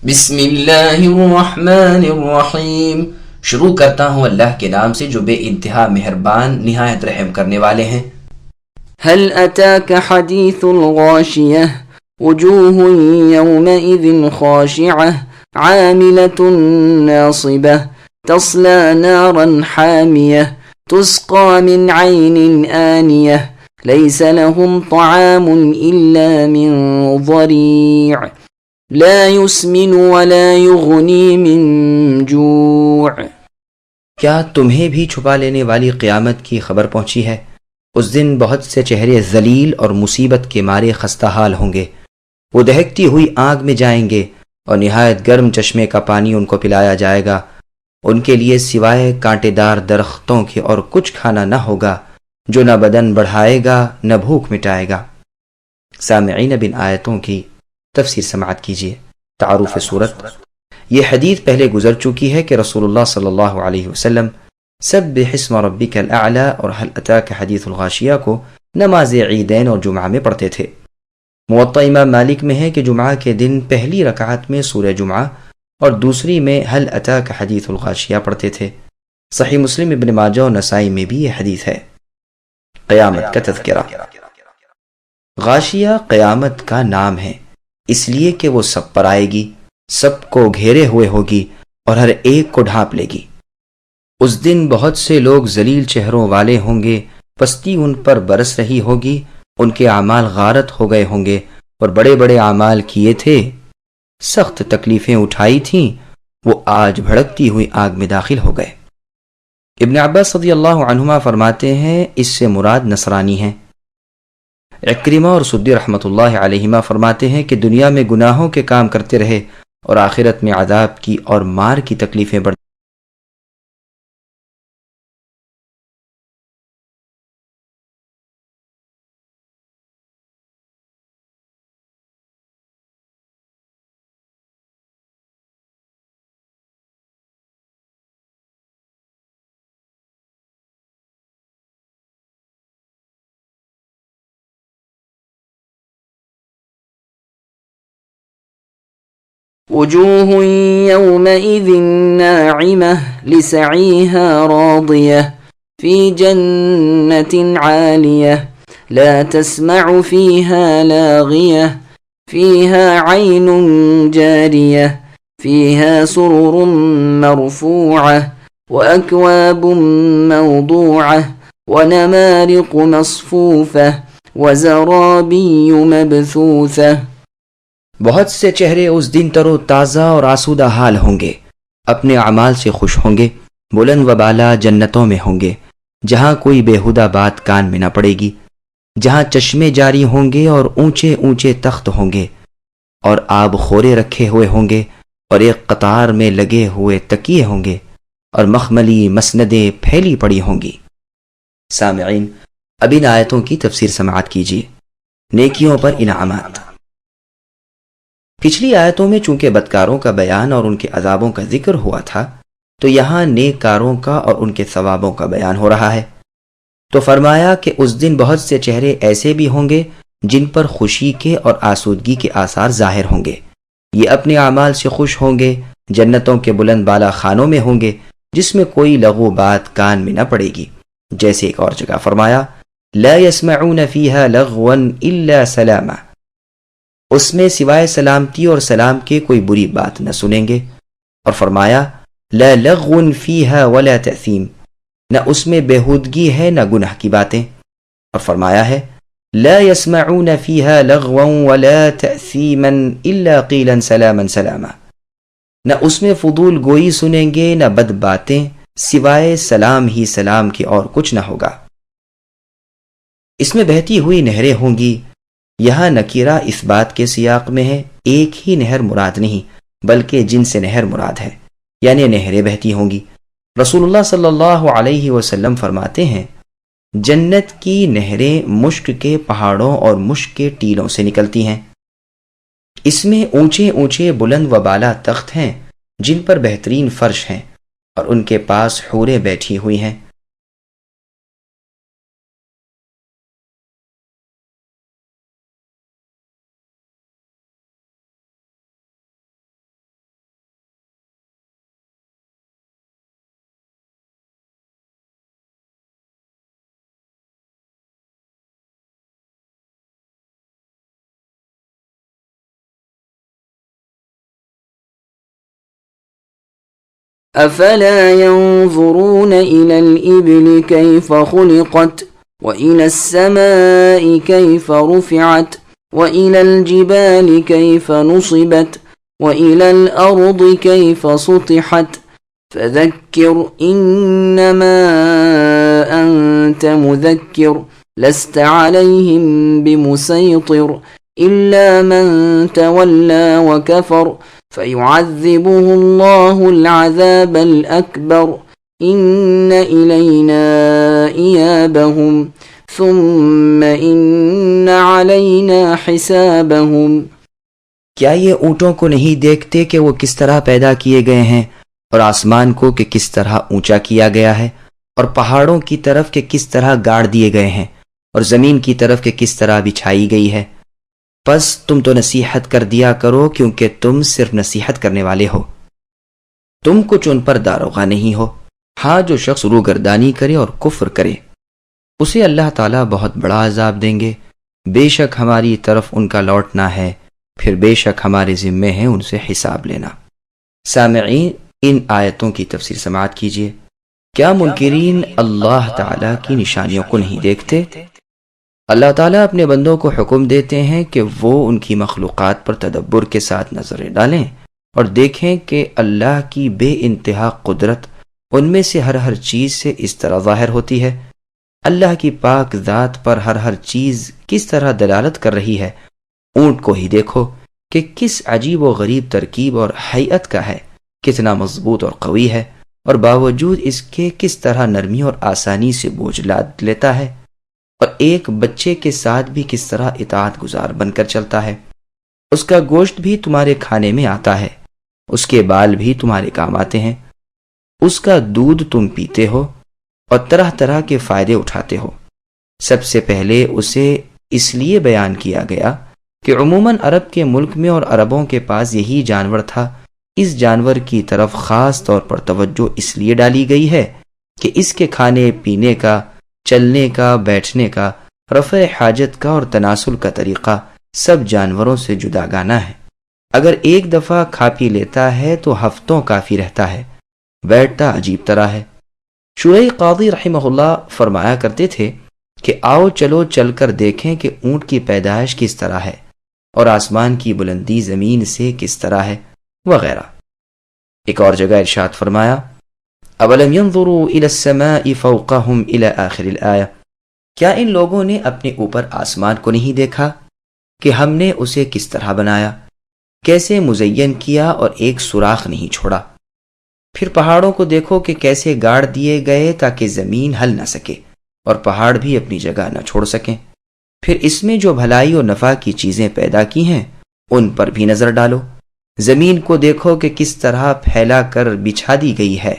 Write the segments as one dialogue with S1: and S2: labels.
S1: بسم اللہ الرحمن الرحیم۔ شروع کرتا ہوں اللہ کے نام سے جو بے انتہا مہربان نہایت رحم کرنے والے ہیں۔
S2: هل أتاك حديث الغاشية وجوه يومئذ خاشعة عاملة ناصبة تصلى نارا حامية تسقى من عين آنية ليس لهم طعام إلا من ضريع لا يسمن ولا يغني من جوع۔
S3: کیا تمہیں بھی چھپا لینے والی قیامت کی خبر پہنچی ہے؟ اس دن بہت سے چہرے ذلیل اور مصیبت کے مارے خستہ حال ہوں گے۔ وہ دہکتی ہوئی آگ میں جائیں گے اور نہایت گرم چشمے کا پانی ان کو پلایا جائے گا۔ ان کے لیے سوائے کانٹے دار درختوں کے اور کچھ کھانا نہ ہوگا جو نہ بدن بڑھائے گا نہ بھوک مٹائے گا۔ سامعین، بن آیتوں کی تفسیر سماعت کیجیے۔ تعارف صورت۔ یہ حدیث پہلے گزر چکی ہے کہ رسول اللہ صلی اللہ علیہ وسلم سبح اسم ربک الاعلی اور هل اتاک حدیث الغاشیہ کو نماز عیدین اور جمعہ میں پڑھتے تھے۔ موطا امام مالک میں ہے کہ جمعہ کے دن پہلی رکعت میں سورہ جمعہ اور دوسری میں هل اتاک حدیث الغاشیہ پڑھتے تھے۔ صحیح مسلم، ابن ماجہ اور نسائی میں بھی یہ حدیث ہے۔ قیامت کا تذکرہ۔ غاشیہ قیامت کا نام ہے اس لیے کہ وہ سب پر آئے گی، سب کو گھیرے ہوئے ہوگی اور ہر ایک کو ڈھانپ لے گی۔ اس دن بہت سے لوگ ذلیل چہروں والے ہوں گے، پستی ان پر برس رہی ہوگی، ان کے اعمال غارت ہو گئے ہوں گے اور بڑے بڑے اعمال کیے تھے، سخت تکلیفیں اٹھائی تھیں، وہ آج بھڑکتی ہوئی آگ میں داخل ہو گئے۔ ابن عباس رضی اللہ عنہما فرماتے ہیں اس سے مراد نصرانی ہیں۔ عکرمہ اور سدی رحمۃ اللہ علیہما فرماتے ہیں کہ دنیا میں گناہوں کے کام کرتے رہے اور آخرت میں عذاب کی اور مار کی تکلیفیں بڑھ
S2: وجوه يومئذ ناعمة لسعيها راضية في جنة عالية لا تسمع فيها لاغية فيها عين جارية فيها سرر مرفوعة وأكواب موضوعة ونمارق مصفوفة وزرابي مبثوثة۔
S3: بہت سے چہرے اس دن تر و تازہ اور آسودہ حال ہوں گے، اپنے اعمال سے خوش ہوں گے، بلند و بالا جنتوں میں ہوں گے جہاں کوئی بیہودہ بات کان میں نہ پڑے گی، جہاں چشمے جاری ہوں گے اور اونچے اونچے تخت ہوں گے اور آب خورے رکھے ہوئے ہوں گے اور ایک قطار میں لگے ہوئے تکیے ہوں گے اور مخملی مسندیں پھیلی پڑی ہوں گی۔ سامعین، اب ان آیتوں کی تفسیر سماعت کیجیے۔ نیکیوں پر انعامات۔ پچھلی آیتوں میں چونکہ بدکاروں کا بیان اور ان کے عذابوں کا ذکر ہوا تھا تو یہاں نیک کاروں کا اور ان کے ثوابوں کا بیان ہو رہا ہے۔ تو فرمایا کہ اس دن بہت سے چہرے ایسے بھی ہوں گے جن پر خوشی کے اور آسودگی کے آثار ظاہر ہوں گے۔ یہ اپنے اعمال سے خوش ہوں گے، جنتوں کے بلند بالا خانوں میں ہوں گے جس میں کوئی لغو بات کان میں نہ پڑے گی۔ جیسے ایک اور جگہ فرمایا لا يسمعون فيها لغوا الا سلاما، اس میں سوائے سلامتی اور سلام کے کوئی بری بات نہ سنیں گے۔ اور فرمایا لا لغو فیہا ولا تأثیم، نہ اس میں بےہودگی ہے نہ گناہ کی باتیں۔ اور فرمایا ہے لا يسمعون فیہا لغوا ولا تأثیما الا قیلا سلاما سلاما، نہ اس میں فضول گوئی سنیں گے نہ بد باتیں، سوائے سلام ہی سلام کے اور کچھ نہ ہوگا۔ اس میں بہتی ہوئی نہریں ہوں گی۔ یہاں نکیرہ اس بات کے سیاق میں ہے، ایک ہی نہر مراد نہیں بلکہ جن سے نہر مراد ہے، یعنی نہریں بہتی ہوں گی۔ رسول اللہ صلی اللہ علیہ وسلم فرماتے ہیں جنت کی نہریں مشک کے پہاڑوں اور مشک کے ٹیلوں سے نکلتی ہیں۔ اس میں اونچے اونچے بلند و بالا تخت ہیں جن پر بہترین فرش ہیں اور ان کے پاس حوریں بیٹھی ہوئی ہیں۔
S2: أفلا ينظرون إلى الإبل كيف خلقت وإلى السماء كيف رفعت وإلى الجبال كيف نصبت وإلى الأرض كيف سطحت فذكر إنما أنت مذكر لست عليهم بمسيطر إلا من تولى وكفر فيعذبه الله العذاب الأكبر إن إلينا إيابهم ثم إن علينا حسابهم.
S3: کیا یہ اونٹوں کو نہیں دیکھتے کہ وہ کس طرح پیدا کیے گئے ہیں، اور آسمان کو کہ کس طرح اونچا کیا گیا ہے، اور پہاڑوں کی طرف کہ کس طرح گاڑ دیے گئے ہیں، اور زمین کی طرف کہ کس طرح بچھائی گئی ہے؟ پس تم تو نصیحت کر دیا کرو، کیونکہ تم صرف نصیحت کرنے والے ہو، تم کچھ ان پر داروغہ نہیں ہو۔ ہاں، جو شخص روگردانی کرے اور کفر کرے اسے اللہ تعالیٰ بہت بڑا عذاب دیں گے۔ بے شک ہماری طرف ان کا لوٹنا ہے، پھر بے شک ہمارے ذمے ہیں ان سے حساب لینا۔ سامعین، ان آیتوں کی تفسیر سماعت کیجیے۔ کیا منکرین اللہ تعالیٰ کی نشانیوں کو نہیں دیکھتے؟ اللہ تعالیٰ اپنے بندوں کو حکم دیتے ہیں کہ وہ ان کی مخلوقات پر تدبر کے ساتھ نظریں ڈالیں اور دیکھیں کہ اللہ کی بے انتہا قدرت ان میں سے ہر چیز سے اس طرح ظاہر ہوتی ہے۔ اللہ کی پاک ذات پر ہر چیز کس طرح دلالت کر رہی ہے۔ اونٹ کو ہی دیکھو کہ کس عجیب و غریب ترکیب اور حیت کا ہے، کتنا مضبوط اور قوی ہے، اور باوجود اس کے کس طرح نرمی اور آسانی سے بوجھ لاد لیتا ہے، اور ایک بچے کے ساتھ بھی کس طرح اطاعت گزار بن کر چلتا ہے۔ اس کا گوشت بھی تمہارے کھانے میں آتا ہے، اس کے بال بھی تمہارے کام آتے ہیں، اس کا دودھ تم پیتے ہو اور طرح طرح کے فائدے اٹھاتے ہو۔ سب سے پہلے اسے اس لیے بیان کیا گیا کہ عموماً عرب کے ملک میں اور عربوں کے پاس یہی جانور تھا۔ اس جانور کی طرف خاص طور پر توجہ اس لیے ڈالی گئی ہے کہ اس کے کھانے پینے کا، چلنے کا، بیٹھنے کا، رفع حاجت کا اور تناسل کا طریقہ سب جانوروں سے جداگانہ ہے۔ اگر ایک دفعہ کھا پی لیتا ہے تو ہفتوں کافی رہتا ہے، بیٹھتا عجیب طرح ہے۔ شریح قاضی رحمہ اللہ فرمایا کرتے تھے کہ آؤ چلو چل کر دیکھیں کہ اونٹ کی پیدائش کس طرح ہے اور آسمان کی بلندی زمین سے کس طرح ہے، وغیرہ۔ ایک اور جگہ ارشاد فرمایا، اولم ينظروا الى السماء فوقهم الى آخر الآیہ، کیا ان لوگوں نے اپنے اوپر آسمان کو نہیں دیکھا کہ ہم نے اسے کس طرح بنایا، کیسے مزین کیا اور ایک سوراخ نہیں چھوڑا۔ پھر پہاڑوں کو دیکھو کہ کیسے گاڑ دیے گئے تاکہ زمین ہل نہ سکے اور پہاڑ بھی اپنی جگہ نہ چھوڑ سکیں۔ پھر اس میں جو بھلائی اور نفع کی چیزیں پیدا کی ہیں ان پر بھی نظر ڈالو۔ زمین کو دیکھو کہ کس طرح پھیلا کر بچھا دی گئی ہے۔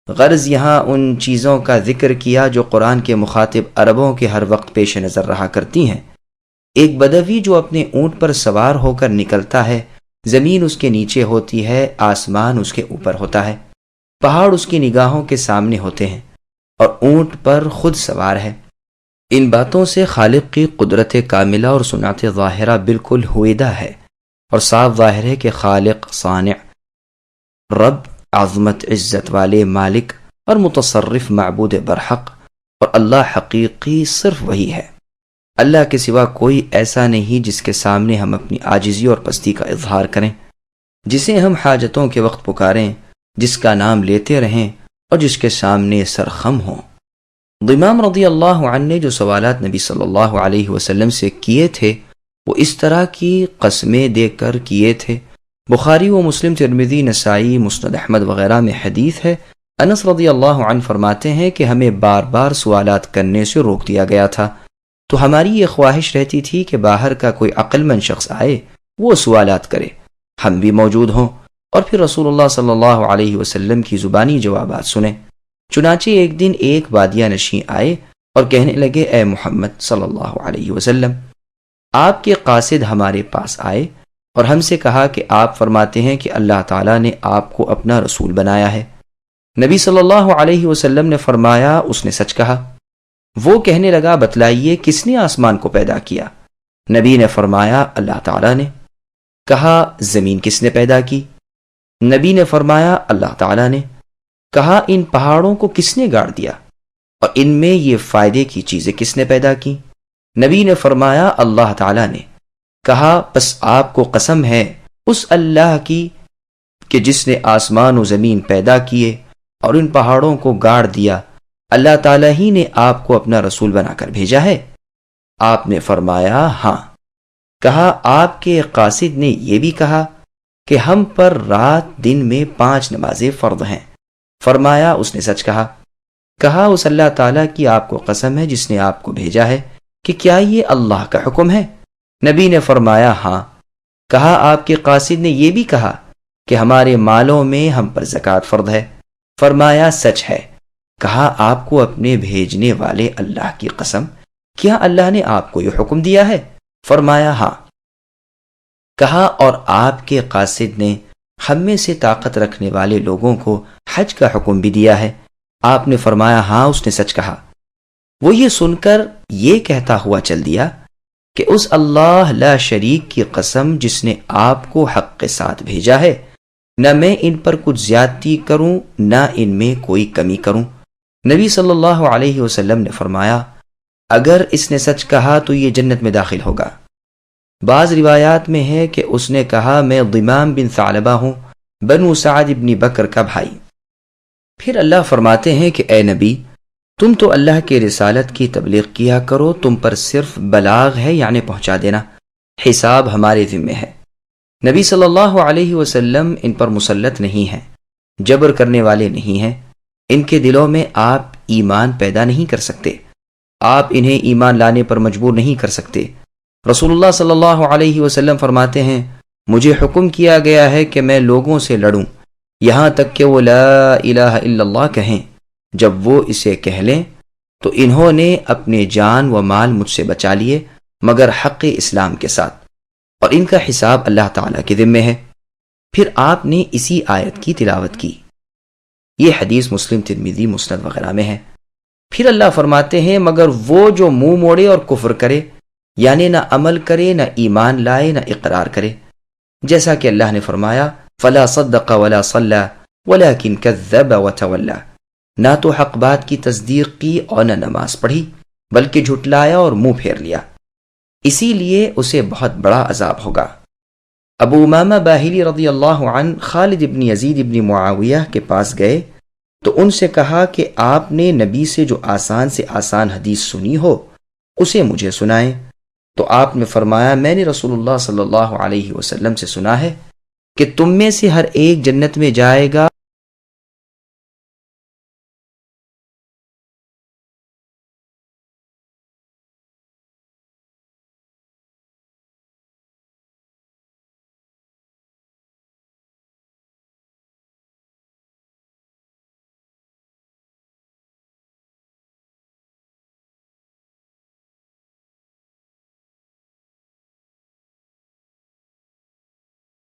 S3: غرض یہاں ان چیزوں کا ذکر کیا جو قرآن کے مخاطب عربوں کے ہر وقت پیش نظر رہا کرتی ہیں۔ ایک بدوی جو اپنے اونٹ پر سوار ہو کر نکلتا ہے، زمین اس کے نیچے ہوتی ہے، آسمان اس کے اوپر ہوتا ہے، پہاڑ اس کی نگاہوں کے سامنے ہوتے ہیں اور اونٹ پر خود سوار ہے۔ ان باتوں سے خالق کی قدرت کاملہ اور صنعت ظاہرہ بالکل ہویدہ ہے اور صاف ظاہر ہے کہ خالق، صانع، رب، عظمت عزت والے، مالک اور متصرف، معبود برحق اور اللہ حقیقی صرف وہی ہے۔ اللہ کے سوا کوئی ایسا نہیں جس کے سامنے ہم اپنی عاجزی اور پستی کا اظہار کریں، جسے ہم حاجتوں کے وقت پکاریں، جس کا نام لیتے رہیں اور جس کے سامنے سرخم ہوں۔ امام رضی اللہ عنہ نے جو سوالات نبی صلی اللہ علیہ وسلم سے کیے تھے وہ اس طرح کی قسمیں دے کر کیے تھے۔ بخاری و مسلم، ترمذی، نسائی، مسند احمد وغیرہ میں حدیث ہے۔ انس رضی اللہ عنہ فرماتے ہیں کہ ہمیں بار بار سوالات کرنے سے روک دیا گیا تھا، تو ہماری یہ خواہش رہتی تھی کہ باہر کا کوئی عقل مند شخص آئے، وہ سوالات کرے، ہم بھی موجود ہوں اور پھر رسول اللہ صلی اللہ علیہ وسلم کی زبانی جوابات سنیں۔ چنانچہ ایک دن ایک بادیہ نشین آئے اور کہنے لگے، اے محمد صلی اللہ علیہ وسلم، آپ کے قاصد ہمارے پاس آئے اور ہم سے کہا کہ آپ فرماتے ہیں کہ اللہ تعالیٰ نے آپ کو اپنا رسول بنایا ہے۔ نبی صلی اللہ علیہ وسلم نے فرمایا، اس نے سچ کہا۔ وہ کہنے لگا، بتلائیے کس نے آسمان کو پیدا کیا؟ نبی نے فرمایا، اللہ تعالیٰ نے۔ کہا، زمین کس نے پیدا کی؟ نبی نے فرمایا، اللہ تعالیٰ نے۔ کہا ان پہاڑوں کو کس نے گاڑ دیا اور ان میں یہ فائدے کی چیزیں کس نے پیدا کی؟ نبی نے فرمایا اللہ تعالیٰ نے۔ کہا پس آپ کو قسم ہے اس اللہ کی کہ جس نے آسمان و زمین پیدا کیے اور ان پہاڑوں کو گاڑ دیا، اللہ تعالیٰ ہی نے آپ کو اپنا رسول بنا کر بھیجا ہے؟ آپ نے فرمایا ہاں۔ کہا آپ کے قاصد نے یہ بھی کہا کہ ہم پر رات دن میں 5 نمازیں فرض ہیں؟ فرمایا اس نے سچ کہا۔ کہا اس اللہ تعالیٰ کی آپ کو قسم ہے جس نے آپ کو بھیجا ہے کہ کیا یہ اللہ کا حکم ہے؟ نبی نے فرمایا ہاں۔ کہا آپ کے قاصد نے یہ بھی کہا کہ ہمارے مالوں میں ہم پر زکوٰۃ فرض ہے؟ فرمایا سچ ہے۔ کہا آپ کو اپنے بھیجنے والے اللہ کی قسم، کیا اللہ نے آپ کو یہ حکم دیا ہے؟ فرمایا ہاں۔ کہا اور آپ کے قاصد نے ہم میں سے طاقت رکھنے والے لوگوں کو حج کا حکم بھی دیا ہے؟ آپ نے فرمایا ہاں، اس نے سچ کہا۔ وہ یہ سن کر یہ کہتا ہوا چل دیا کہ اس اللہ لا شریک کی قسم جس نے آپ کو حق کے ساتھ بھیجا ہے، نہ میں ان پر کچھ زیادتی کروں نہ ان میں کوئی کمی کروں۔ نبی صلی اللہ علیہ وسلم نے فرمایا اگر اس نے سچ کہا تو یہ جنت میں داخل ہوگا۔ بعض روایات میں ہے کہ اس نے کہا میں ضمام بن ثعلبہ ہوں، بنو سعد بن بکر کا بھائی۔ پھر اللہ فرماتے ہیں کہ اے نبی تم تو اللہ کے رسالت کی تبلیغ کیا کرو، تم پر صرف بلاغ ہے یعنی پہنچا دینا، حساب ہمارے ذمے ہے۔ نبی صلی اللہ علیہ وسلم ان پر مسلط نہیں ہیں، جبر کرنے والے نہیں ہیں، ان کے دلوں میں آپ ایمان پیدا نہیں کر سکتے، آپ انہیں ایمان لانے پر مجبور نہیں کر سکتے۔ رسول اللہ صلی اللہ علیہ وسلم فرماتے ہیں مجھے حکم کیا گیا ہے کہ میں لوگوں سے لڑوں یہاں تک کہ وہ لا الہ الا اللہ کہیں۔ جب وہ اسے کہہ لیں تو انہوں نے اپنے جان و مال مجھ سے بچا لیے مگر حق اسلام کے ساتھ، اور ان کا حساب اللہ تعالیٰ کے ذمے ہے۔ پھر آپ نے اسی آیت کی تلاوت کی۔ یہ حدیث مسلم، ترمذی، مسند وغیرہ میں ہے۔ پھر اللہ فرماتے ہیں مگر وہ جو منہ موڑے اور کفر کرے، یعنی نہ عمل کرے، نہ ایمان لائے، نہ اقرار کرے، جیسا کہ اللہ نے فرمایا فلا صدق ولا صلی ولکن کذب وتولی، نہ تو حق بات کی تصدیق کی اور نہ نماز پڑھی بلکہ جھٹلایا اور منہ پھیر لیا، اسی لیے اسے بہت بڑا عذاب ہوگا۔ ابو امامہ باہلی رضی اللہ عنہ خالد ابن یزید ابن معاویہ کے پاس گئے تو ان سے کہا کہ آپ نے نبی سے جو آسان سے آسان حدیث سنی ہو اسے مجھے سنائیں۔ تو آپ نے فرمایا میں نے رسول اللہ صلی اللہ علیہ وسلم سے سنا ہے کہ تم میں سے ہر ایک جنت میں جائے گا